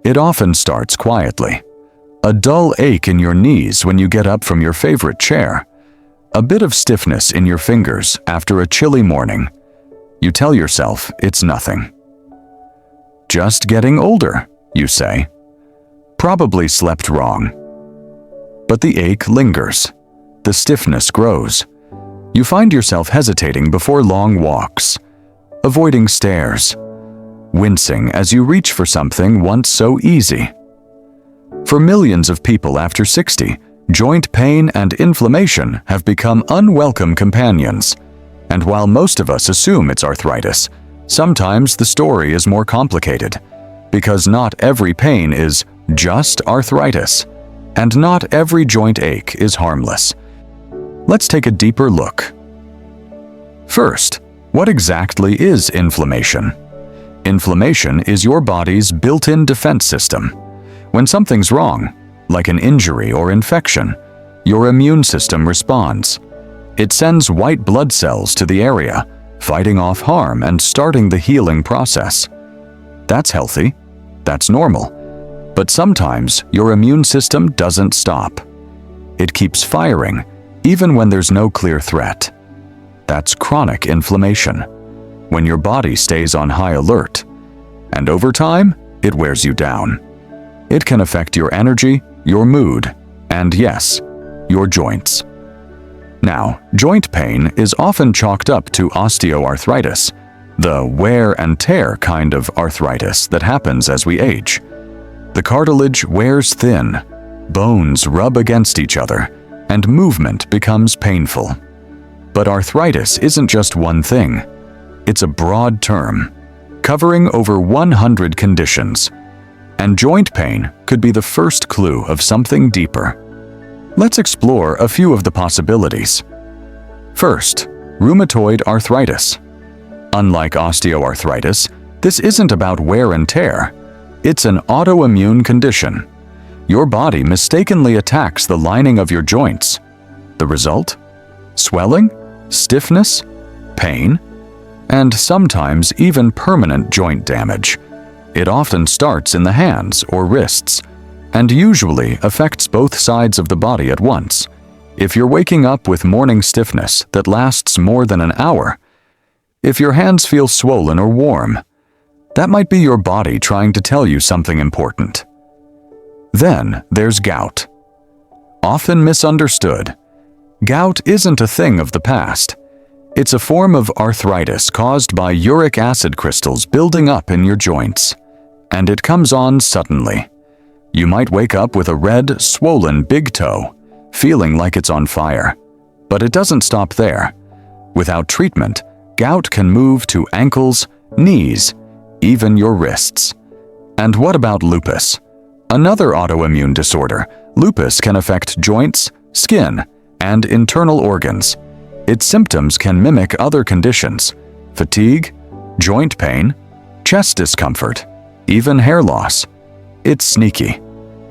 It often starts quietly. A dull ache in your knees when you get up from your favorite chair. A bit of stiffness in your fingers after a chilly morning. You tell yourself it's nothing. Just getting older, you say. Probably slept wrong. But the ache lingers. The stiffness grows. You find yourself hesitating before long walks, avoiding stairs, wincing as you reach for something once so easy. For millions of people after 60, joint pain and inflammation have become unwelcome companions. And while most of us assume it's arthritis, sometimes the story is more complicated, because not every pain is just arthritis, and not every joint ache is harmless. Let's take a deeper look. First, what exactly is inflammation? Inflammation is your body's built-in defense system. When something's wrong, like an injury or infection, your immune system responds. It sends white blood cells to the area, fighting off harm and starting the healing process. That's healthy. That's normal. But sometimes your immune system doesn't stop. It keeps firing, even when there's no clear threat. That's chronic inflammation, when your body stays on high alert. And over time, it wears you down. It can affect your energy, your mood, and yes, your joints. Now, joint pain is often chalked up to osteoarthritis, the wear and tear kind of arthritis that happens as we age. The cartilage wears thin, bones rub against each other, and movement becomes painful. But arthritis isn't just one thing. It's a broad term, covering over 100 conditions. And joint pain could be the first clue of something deeper. Let's explore a few of the possibilities. First, rheumatoid arthritis. Unlike osteoarthritis, this isn't about wear and tear. It's an autoimmune condition. Your body mistakenly attacks the lining of your joints. The result? Swelling, stiffness, pain, and sometimes even permanent joint damage. It often starts in the hands or wrists, and usually affects both sides of the body at once. If you're waking up with morning stiffness that lasts more than an hour, if your hands feel swollen or warm, that might be your body trying to tell you something important. Then there's gout. Often misunderstood, gout isn't a thing of the past. It's a form of arthritis caused by uric acid crystals building up in your joints. And it comes on suddenly. You might wake up with a red, swollen big toe, feeling like it's on fire. But it doesn't stop there. Without treatment, gout can move to ankles, knees, even your wrists. And what about lupus? Another autoimmune disorder. Lupus can affect joints, skin, and internal organs. Its symptoms can mimic other conditions: fatigue, joint pain, chest discomfort, even hair loss. It's sneaky.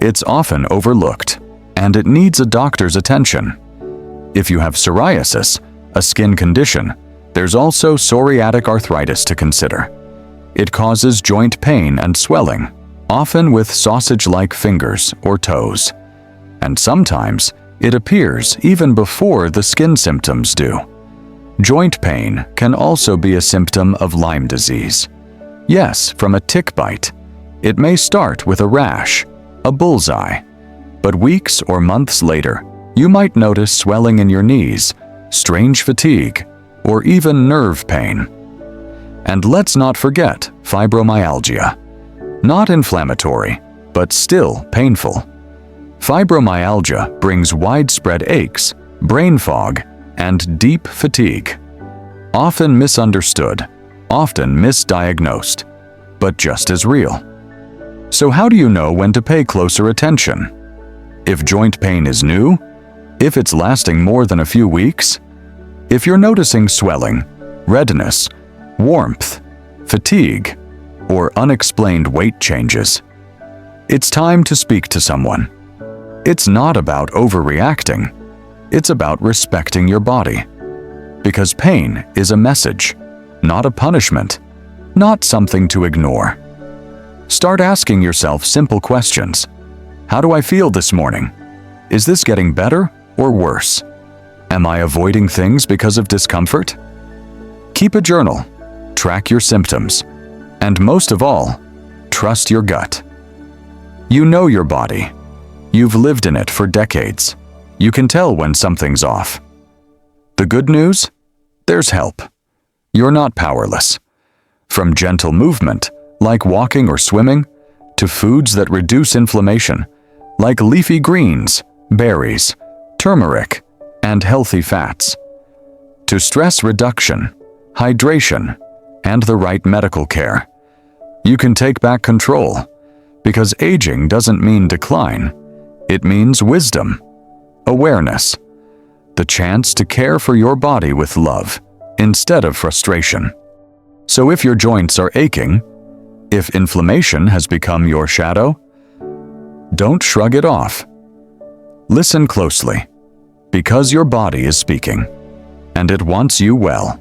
It's often overlooked, and it needs a doctor's attention. If you have psoriasis, a skin condition, there's also psoriatic arthritis to consider. It causes joint pain and swelling, often with sausage-like fingers or toes. And sometimes it appears even before the skin symptoms do. Joint pain can also be a symptom of Lyme disease. Yes, from a tick bite. It may start with a rash, a bullseye, but weeks or months later, you might notice swelling in your knees, strange fatigue, or even nerve pain. And let's not forget fibromyalgia. Not inflammatory, but still painful. Fibromyalgia brings widespread aches, brain fog, and deep fatigue. Often misunderstood, often misdiagnosed, but just as real. So how do you know when to pay closer attention? If joint pain is new? If it's lasting more than a few weeks? If you're noticing swelling, redness, warmth, fatigue, or unexplained weight changes, it's time to speak to someone. It's not about overreacting. It's about respecting your body. Because pain is a message, not a punishment, not something to ignore. Start asking yourself simple questions. How do I feel this morning? Is this getting better or worse? Am I avoiding things because of discomfort? Keep a journal, track your symptoms, and most of all, trust your gut. You know your body. You've lived in it for decades. You can tell when something's off. The good news? There's help. You're not powerless. From gentle movement, like walking or swimming, to foods that reduce inflammation, like leafy greens, berries, turmeric, and healthy fats, to stress reduction, hydration, and the right medical care. You can take back control, because aging doesn't mean decline. It means wisdom, awareness, the chance to care for your body with love instead of frustration. So if your joints are aching, if inflammation has become your shadow, don't shrug it off. Listen closely, because your body is speaking, and it wants you well.